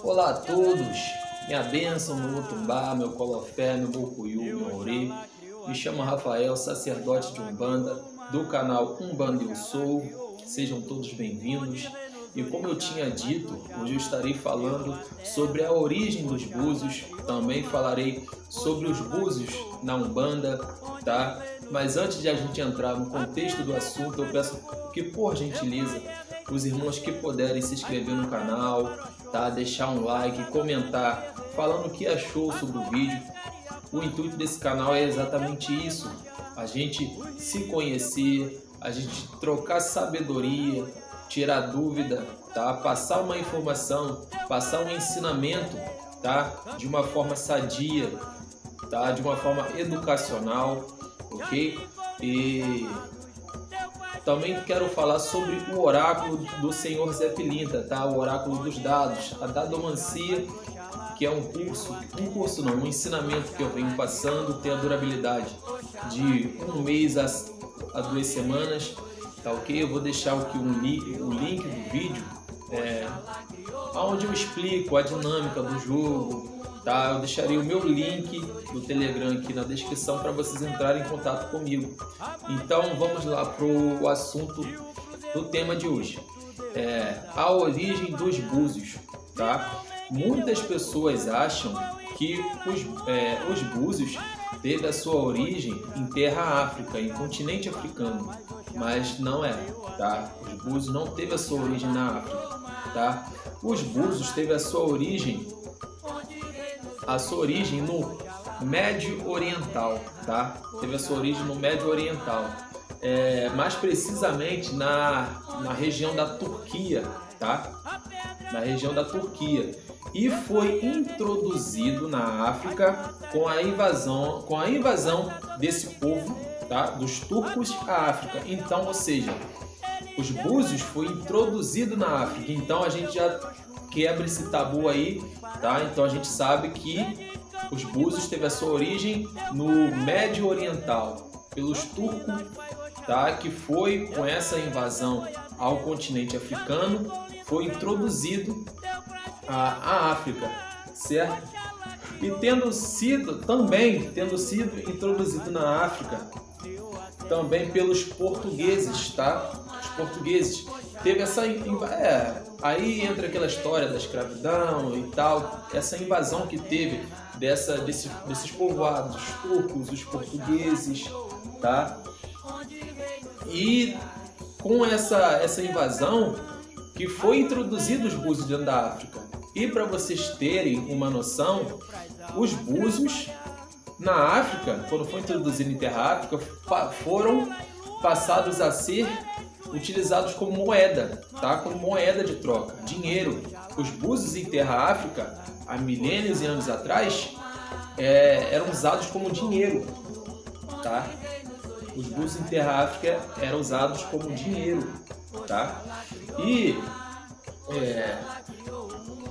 Olá a todos, minha bênção, meu Mutumbá, meu Colofé, meu Mucuyu, meu Ori. Me chamo Rafael, sacerdote de Umbanda, do canal Umbanda Eu Sou. Sejam todos bem-vindos. E como eu tinha dito, hoje eu estarei falando sobre a origem dos búzios. Também falarei sobre os búzios na Umbanda, tá? Mas antes de a gente entrar no contexto do assunto, eu peço que, por gentileza, os irmãos que puderem se inscrever no canal, tá? Deixar um like, comentar, falando o que achou sobre o vídeo. O intuito desse canal é exatamente isso: a gente se conhecer, a gente trocar sabedoria, tirar dúvida, tá? Passar uma informação, passar um ensinamento, tá? De uma forma sadia, tá? De uma forma educacional, ok? E também quero falar sobre o oráculo do Senhor Zé Pilintra, tá? O oráculo dos dados, a dadomancia, que é um ensinamento que eu venho passando, tem a durabilidade de um mês a 2 semanas, tá ok? Eu vou deixar aqui o link do vídeo, onde eu explico a dinâmica do jogo, tá? Eu deixarei o meu link do Telegram aqui na descrição para vocês entrarem em contato comigo. Então vamos lá para o assunto do tema de hoje, a origem dos búzios, tá? Muitas pessoas acham que os búzios teve a sua origem em terra África, em continente africano, mas não é, tá? Os búzios não teve a sua origem na África, tá? Os búzios teve a sua origem no Médio Oriental, tá? Teve a sua origem no Médio Oriental, mais precisamente na região da Turquia, tá? Na região da Turquia, e foi introduzido na África com a invasão desse povo, tá? Dos turcos à África. Então, ou seja, os búzios foi introduzido na África. Então a gente já quebra esse tabu aí, tá? Então a gente sabe que os búzios teve a sua origem no Médio Oriental, pelos turcos, tá? Que foi com essa invasão ao continente africano, foi introduzido à África, certo? E tendo sido introduzido na África também pelos portugueses, tá? Os portugueses teve essa aí entra aquela história da escravidão e tal, essa invasão que teve desses povoados, os turcos, os portugueses, tá? E com essa invasão que foi introduzido os búzios dentro da África. E para vocês terem uma noção, os búzios na África, quando foi introduzido em terra África, foram passados a ser utilizados como moeda, tá? Como moeda de troca, dinheiro. Os búzios em terra África, há milênios e anos atrás, eram usados como dinheiro, tá? Os búzios em terra África eram usados como dinheiro, tá? E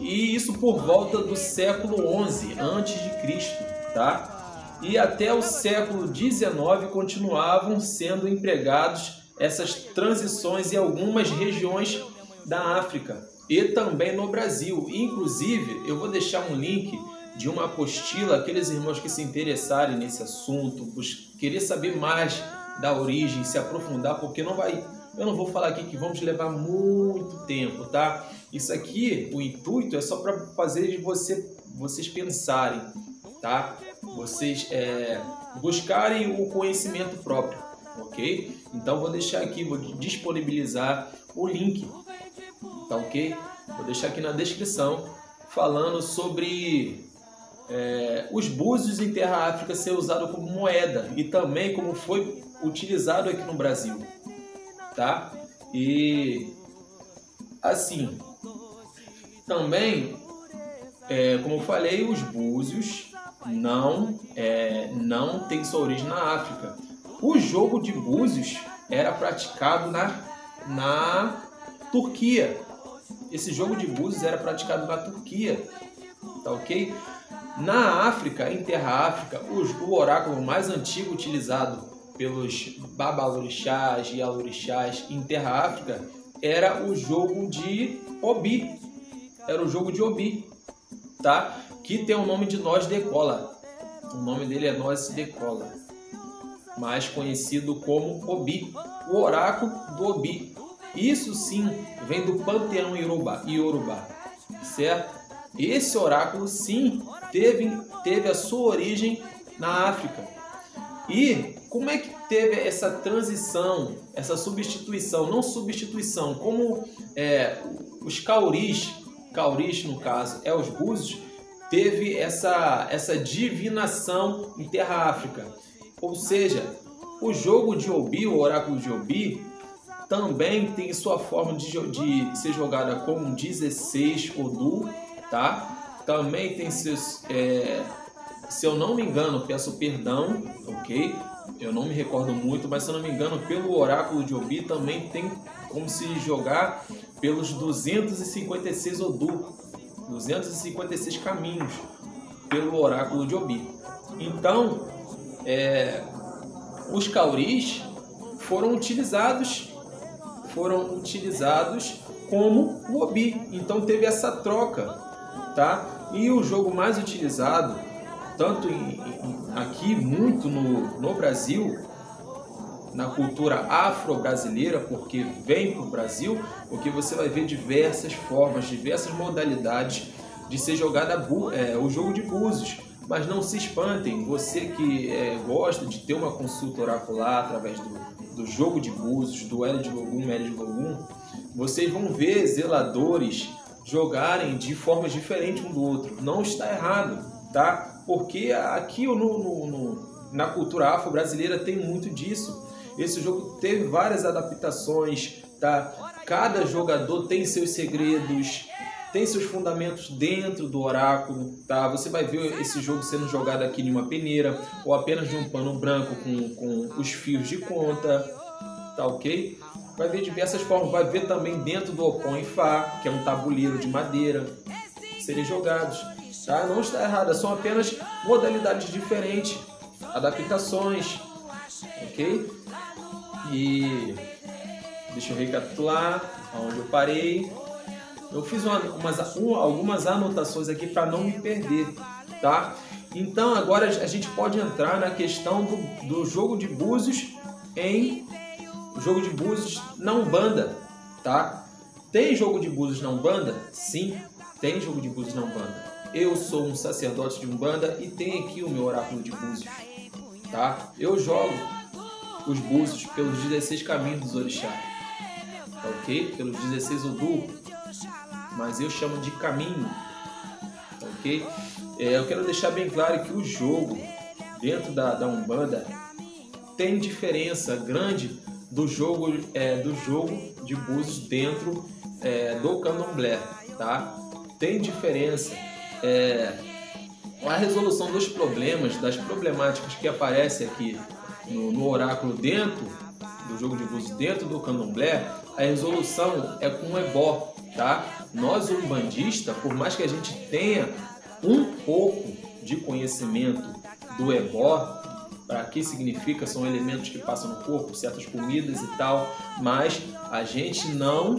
isso por volta do século XI a.C., tá? E até o século XIX continuavam sendo empregados essas transições em algumas regiões da África e também no Brasil. Inclusive, eu vou deixar um link de uma apostila, aqueles irmãos que se interessarem nesse assunto, querer saber mais da origem, se aprofundar, porque eu não vou falar aqui que vamos levar muito tempo, tá? Isso aqui, o intuito é só para fazer vocês pensarem, tá? Vocês buscarem o conhecimento próprio, ok? Então vou deixar aqui, vou disponibilizar o link, tá ok? Vou deixar aqui na descrição falando sobre os búzios em terra África ser usado como moeda e também como foi utilizado aqui no Brasil, tá? E assim, também, como eu falei, os búzios não tem sua origem na África. O jogo de búzios era praticado na Turquia. Esse jogo de búzios era praticado na Turquia, tá ok? Na África, em terra África, o oráculo mais antigo utilizado pelos babalorixás e alorixás em terra África era o jogo de Obi, era o jogo de Obi, tá? Que tem o nome de Nós Decola. O nome dele é Nós Decola, mais conhecido como Obi, o oráculo do Obi. Isso sim vem do panteão Iorubá, certo? Esse oráculo sim teve a sua origem na África. E como é que teve essa transição, essa substituição, não substituição, como os cauris no caso, os búzios, teve essa divinação em Terra África. Ou seja, o jogo de Obi, o oráculo de Obi, também tem sua forma de ser jogada como 16 Odu, tá? Também tem seus... se eu não me engano, peço perdão, ok? Eu não me recordo muito, mas se eu não me engano, pelo oráculo de Obi também tem como se jogar pelos 256 Odu, 256 caminhos pelo oráculo de Obi. Então, os cauris foram utilizados como o Obi. Então teve essa troca, tá? E o jogo mais utilizado, tanto aqui muito no Brasil, na cultura afro-brasileira, porque vem para o Brasil, porque você vai ver diversas formas, diversas modalidades de ser jogada o jogo de búzios. Mas não se espantem, você que gosta de ter uma consulta oracular através do jogo de búzios, do L de Logum, L de Logum, vocês vão ver zeladores jogarem de formas diferentes um do outro. Não está errado, tá? Porque aqui na cultura afro-brasileira tem muito disso. Esse jogo teve várias adaptações, tá? Cada jogador tem seus segredos, tem seus fundamentos dentro do oráculo, tá? Você vai ver esse jogo sendo jogado aqui em uma peneira ou apenas de um pano branco com os fios de conta, tá ok? Vai ver diversas formas, vai ver também dentro do Opon e Fá, que é um tabuleiro de madeira, serem jogados, tá? Não está errado, são apenas modalidades diferentes, adaptações, ok? E deixa eu recapitular aonde eu parei. Eu fiz algumas anotações aqui para não me perder, tá? Então agora a gente pode entrar na questão do jogo de búzios na Umbanda, tá? Tem jogo de búzios na Umbanda? Sim, tem jogo de búzios na Umbanda. Eu sou um sacerdote de Umbanda e tenho aqui o meu oráculo de búzios, tá? Eu jogo os búzios pelos 16 caminhos dos orixás, tá ok? Pelos 16 Odu, mas eu chamo de caminho, tá ok? Eu quero deixar bem claro que o jogo dentro da Umbanda tem diferença grande do jogo de búzios dentro do candomblé, tá? Tem diferença. A resolução dos problemas, das problemáticas que aparecem aqui no oráculo dentro do jogo de búzios, dentro do candomblé, a resolução é com o ebó, tá? Nós, umbandistas, por mais que a gente tenha um pouco de conhecimento do ebó, para que significa, são elementos que passam no corpo, certas comidas e tal, mas a gente não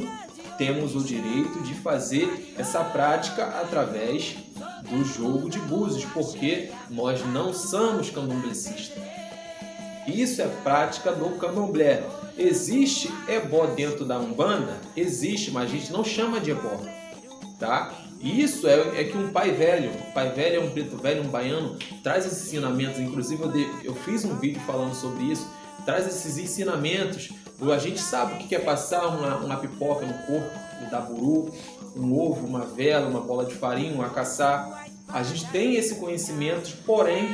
temos o direito de fazer essa prática através do jogo de búzios, porque nós não somos candomblecistas. Isso é prática do candomblé. Existe ebó dentro da Umbanda? Existe, mas a gente não chama de ebó, tá? Isso é que um pai velho é um preto velho, um baiano, traz esses ensinamentos. Inclusive eu fiz um vídeo falando sobre isso, traz esses ensinamentos. A gente sabe o que é passar uma pipoca no corpo do daburu, um ovo, uma vela, uma bola de farinha, um acaçá. A gente tem esse conhecimento, porém,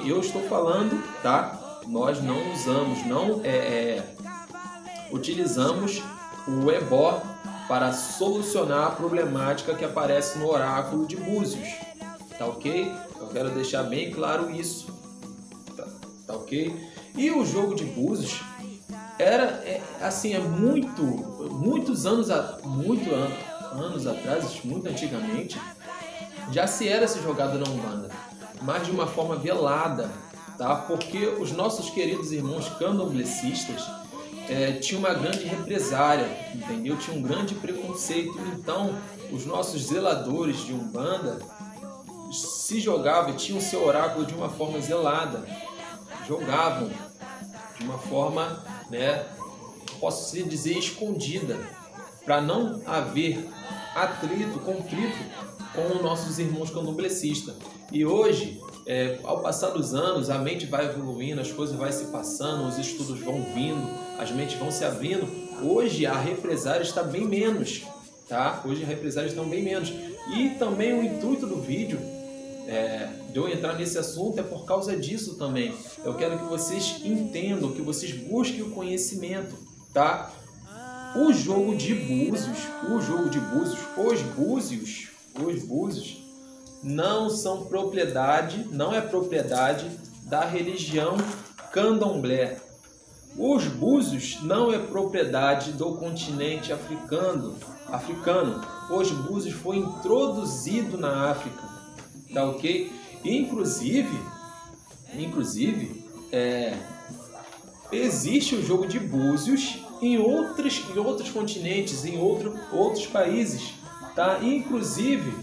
eu estou falando, tá? Nós não usamos, utilizamos o ebó para solucionar a problemática que aparece no oráculo de búzios, tá ok? Eu quero deixar bem claro isso, tá ok? E o jogo de búzios muitos anos atrás, muito antigamente, já se era se jogado na Umbanda, mas de uma forma velada, tá? Porque os nossos queridos irmãos candomblecistas tinham uma grande represária, entendeu? Tinha um grande preconceito. Então os nossos zeladores de Umbanda se jogavam e tinham seu oráculo de uma forma zelada, jogavam de uma forma, posso dizer, escondida, para não haver atrito, conflito com os nossos irmãos candomblecistas. E hoje, ao passar dos anos, a mente vai evoluindo, as coisas vão se passando, os estudos vão vindo, as mentes vão se abrindo. Hoje a represária está bem menos, tá? Hoje a represária estão bem menos. E também o intuito do vídeo de eu entrar nesse assunto é por causa disso também. Eu quero que vocês entendam, que vocês busquem o conhecimento, tá? O jogo de búzios, os búzios não são propriedade, não é propriedade da religião candomblé. Os búzios não é propriedade do continente africano. Os búzios foi introduzido na África, tá ok? Inclusive existe o jogo de búzios em outros continentes, em outros países, tá? Inclusive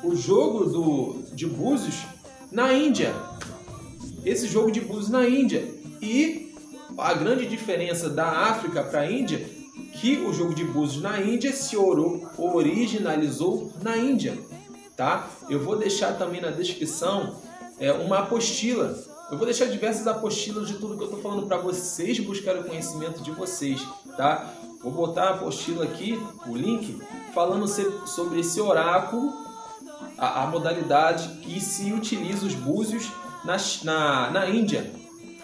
o jogo de búzios na Índia. Esse jogo de búzios na Índia. E a grande diferença da África para a Índia, que o jogo de búzios na Índia se originalizou na Índia, tá? Eu vou deixar também na descrição uma apostila. Eu vou deixar diversas apostilas de tudo que eu estou falando para vocês buscarem o conhecimento de vocês, tá? Vou botar a apostila aqui, o link, falando sobre esse oráculo, a modalidade que se utiliza os búzios na Índia,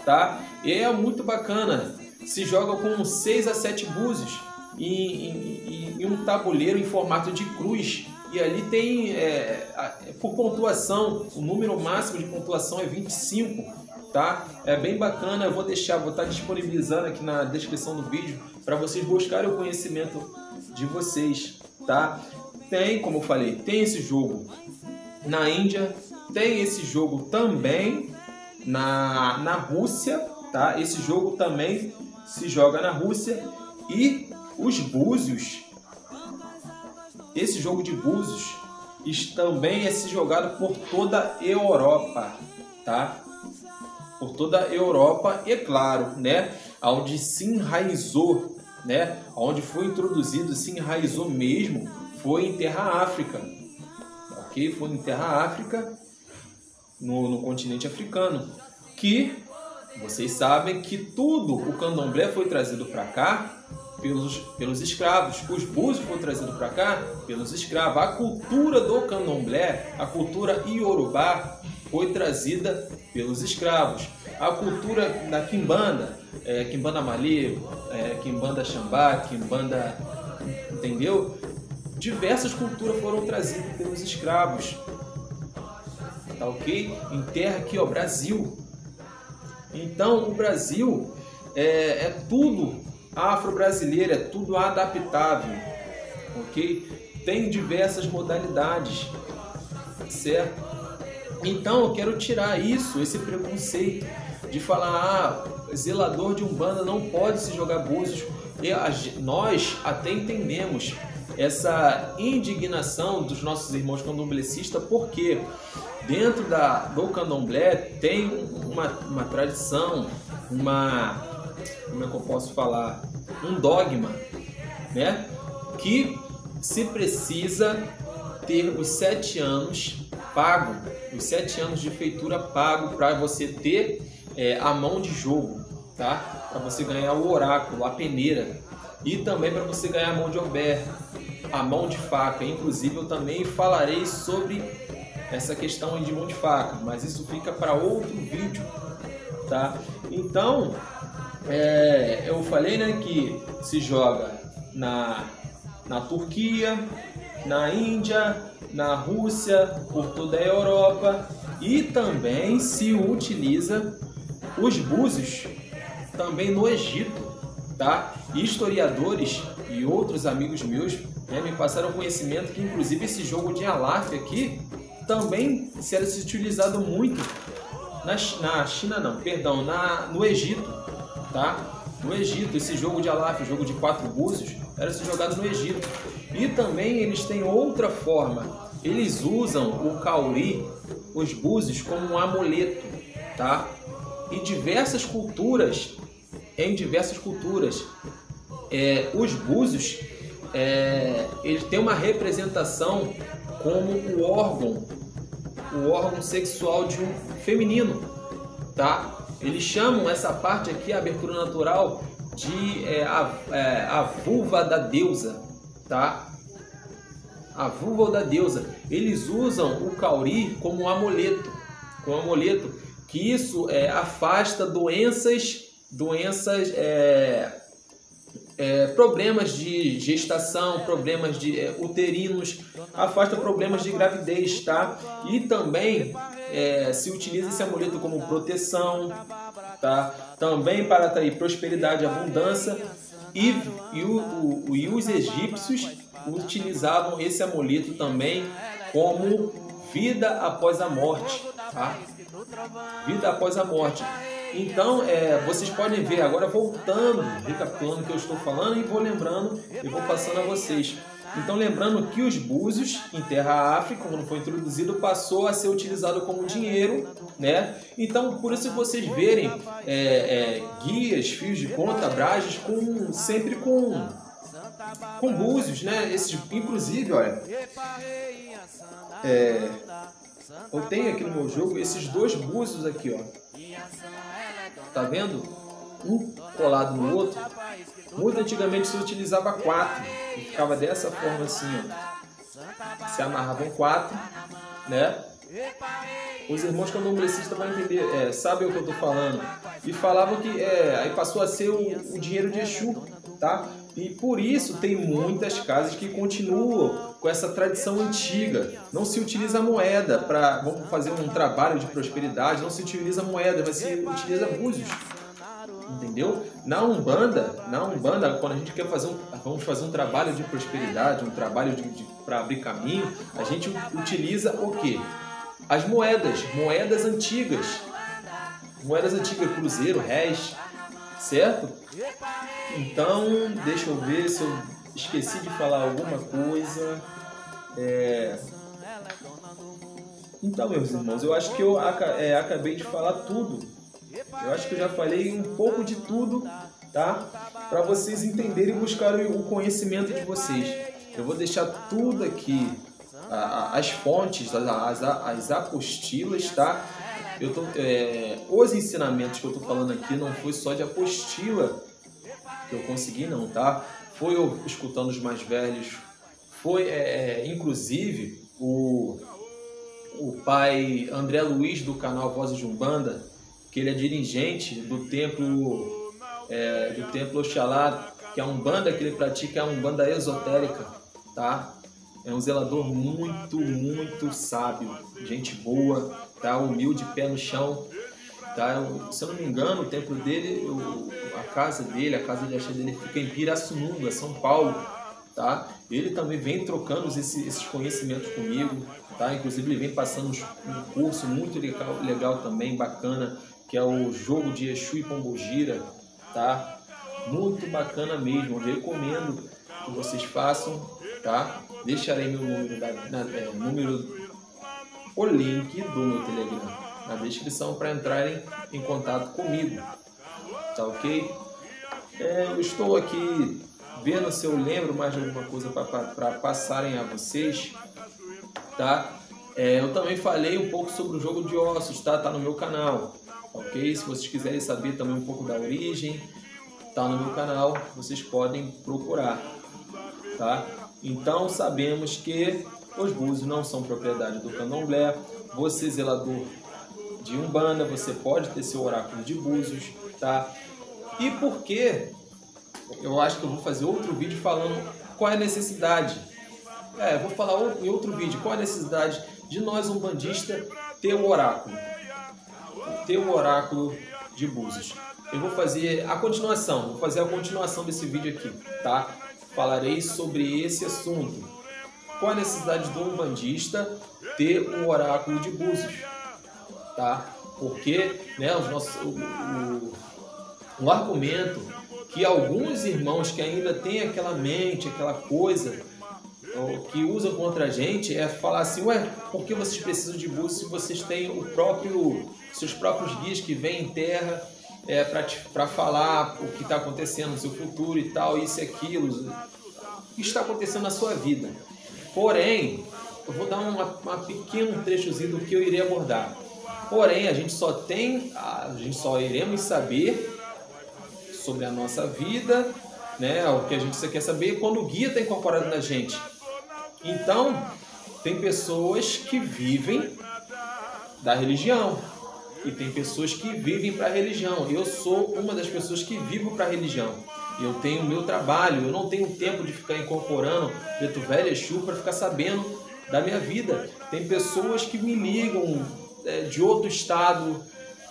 tá? E é muito bacana. Se joga com 6 a 7 búzios em um tabuleiro em formato de cruz. E ali tem, por pontuação, o número máximo de pontuação é 25, tá? É bem bacana, vou estar disponibilizando aqui na descrição do vídeo para vocês buscarem o conhecimento de vocês, tá? Tem, como eu falei, tem esse jogo na Índia, tem esse jogo também na Rússia, tá? Esse jogo também se joga na Rússia. E os búzios, esse jogo de búzios também é se jogado por toda a Europa, tá? Por toda a Europa, e claro, onde se enraizou, onde foi introduzido, se enraizou mesmo, foi em Terra África, ok? Foi em Terra África, no continente africano, que vocês sabem que tudo o candomblé foi trazido para cá pelos escravos. Os búzios foram trazidos para cá pelos escravos. A cultura do candomblé, a cultura iorubá, foi trazida pelos escravos. A cultura da quimbanda, quimbanda malê, quimbanda xambá, quimbanda, entendeu? Diversas culturas foram trazidas pelos escravos, tá ok? Em terra aqui, ó, Brasil. Então, o Brasil é tudo afro-brasileiro, é tudo adaptável, ok? Tem diversas modalidades, certo? Então, eu quero tirar esse preconceito de falar, zelador de Umbanda não pode se jogar búzios. Nós até entendemos essa indignação dos nossos irmãos candomblecistas, porque dentro do candomblé tem uma tradição, como é que eu posso falar? Um dogma, que se precisa ter os 7 anos pago, os 7 anos de feitura pago para você ter a mão de jogo, tá? Para você ganhar o oráculo, a peneira, e também para você ganhar a mão de ober, a mão de faca. Inclusive eu também falarei sobre essa questão de mão de faca, mas isso fica para outro vídeo, tá? Então, eu falei, que se joga na Turquia, na Índia, na Rússia, por toda a Europa, e também se utiliza os búzios também no Egito, tá? Historiadores e outros amigos meus me passaram conhecimento que inclusive esse jogo de Alaf aqui também será se utilizado muito na China, não, perdão, no Egito, tá? no Egito. Esse jogo de Alaf, o jogo de 4 búzios, era se jogado no Egito. E também eles têm outra forma. Eles usam o cauri, os búzios, como um amuleto, tá? Em diversas culturas, os búzios, eles têm uma representação como o órgão sexual de um feminino, tá? Eles chamam essa parte aqui, a abertura natural, de a vulva da deusa, tá? A vulva da deusa. Eles usam o cauri como um amuleto, que isso afasta problemas de gestação, problemas de uterinos, afasta problemas de gravidez, tá? E também se utiliza esse amuleto como proteção, tá? Também para atrair prosperidade e abundância. E os egípcios utilizavam esse amuleto também como vida após a morte, tá? Vida após a morte. Então, vocês podem ver, agora voltando, recapitulando o que eu estou falando, e vou lembrando e vou passando a vocês. Então, lembrando que os búzios em terra África, quando foi introduzido, passou a ser utilizado como dinheiro, né? Então, por isso vocês verem guias, fios de conta, brajes, sempre com búzios, né? Inclusive, olha, eu tenho aqui no meu jogo esses 2 búzios aqui, ó. Tá vendo? Um colado no outro. Muito antigamente se utilizava 4. E ficava dessa forma assim, ó. Se amarravam 4, né? Os irmãos candomblecistas vão entender, sabem o que eu tô falando. E falavam que aí passou a ser o dinheiro de Exu, tá? E por isso tem muitas casas que continuam com essa tradição antiga. Não se utiliza moeda para vamos fazer um trabalho de prosperidade, não se utiliza moeda, mas se utiliza búzios. Entendeu? Na Umbanda, quando a gente quer vamos fazer um trabalho de prosperidade, um trabalho para abrir caminho, a gente utiliza o quê? As moedas antigas. Moedas antigas, cruzeiro, réis, certo? Então, deixa eu ver se eu esqueci de falar alguma coisa. Então, meus irmãos, eu acho que eu acabei de falar tudo. Eu acho que eu já falei um pouco de tudo, tá? Para vocês entenderem e buscarem o conhecimento de vocês. Eu vou deixar tudo aqui, as fontes, as apostilas, tá? Os ensinamentos que eu tô falando aqui não foi só de apostila que eu consegui, não, tá? Foi eu escutando os mais velhos, foi inclusive o pai André Luiz do canal Vozes de Umbanda, que ele é dirigente do templo Oxalá, que é a Umbanda que ele pratica, é a Umbanda esotérica, tá? É um zelador muito, muito sábio, gente boa, tá? Humilde, pé no chão, tá? Se eu não me engano, o templo dele, a casa de axé dele fica em Pirassununga, São Paulo, tá? Ele também vem trocando esses conhecimentos comigo, tá? Inclusive ele vem passando um curso muito legal também, bacana, que é o jogo de Exu e Pombogira, tá? Muito bacana mesmo, eu recomendo que vocês façam, tá? Deixarei meu número, o link do meu Telegram na descrição para entrarem em contato comigo, tá ok? Eu estou aqui vendo se eu lembro mais de alguma coisa para passarem a vocês, tá? Eu também falei um pouco sobre o jogo de ossos, tá? Tá no meu canal, ok? Se vocês quiserem saber também um pouco da origem, tá no meu canal, vocês podem procurar, tá? Então sabemos que os búzios não são propriedade do candomblé. Você, zelador de Umbanda, você pode ter seu oráculo de búzios, tá? E por quê? Eu acho que eu vou fazer outro vídeo falando qual é a necessidade. Eu vou falar em outro vídeo qual é a necessidade de nós umbandistas ter o oráculo. Ter o oráculo de búzios. Eu vou fazer a continuação desse vídeo aqui, tá? Falarei sobre esse assunto. Qual a necessidade do umbandista ter um oráculo de búzios, tá? Porque, né, o argumento que alguns irmãos que ainda têm aquela mente, aquela coisa que usam contra a gente é falar assim, ué, por que vocês precisam de búzios se vocês têm seus próprios guias que vêm em terra para falar o que está acontecendo no seu futuro e tal, isso e aquilo, o que está acontecendo na sua vida. Porém, eu vou dar um pequeno trechozinho do que eu irei abordar. Porém, a gente só iremos saber sobre a nossa vida, né, o que a gente quer saber quando o guia está incorporado na gente. Então, tem pessoas que vivem da religião e tem pessoas que vivem para a religião. Eu sou uma das pessoas que vivo para a religião. Eu tenho o meu trabalho, eu não tenho tempo de ficar incorporando Preto Velho, Exu para ficar sabendo da minha vida. Tem pessoas que me ligam de outro estado,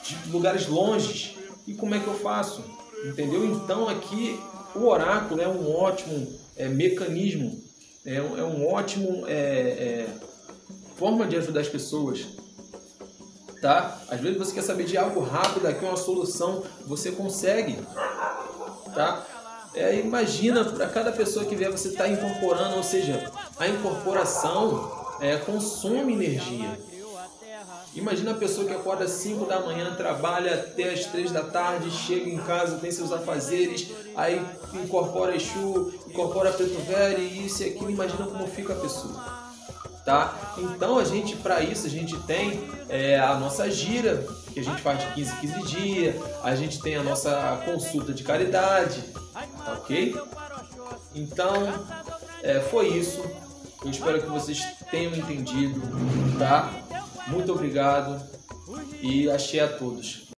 de lugares longes. E como é que eu faço? Entendeu? Então aqui o oráculo é um ótimo mecanismo, é um ótimo forma de ajudar as pessoas. Tá? Às vezes você quer saber de algo rápido, aqui uma solução, você consegue. Tá? Imagina, para cada pessoa que vier, você está incorporando, ou seja, a incorporação consome energia. Imagina a pessoa que acorda às 5 da manhã, trabalha até às 3 da tarde, chega em casa, tem seus afazeres, aí incorpora Exu, incorpora Preto Velho, isso e aquilo, imagina como fica a pessoa. Tá? Então, para isso, a gente tem a nossa gira, que a gente faz de 15 em 15 dias, a gente tem a nossa consulta de caridade, tá ok? Então, foi isso. Eu espero que vocês tenham entendido, tá? Muito obrigado e axé a todos.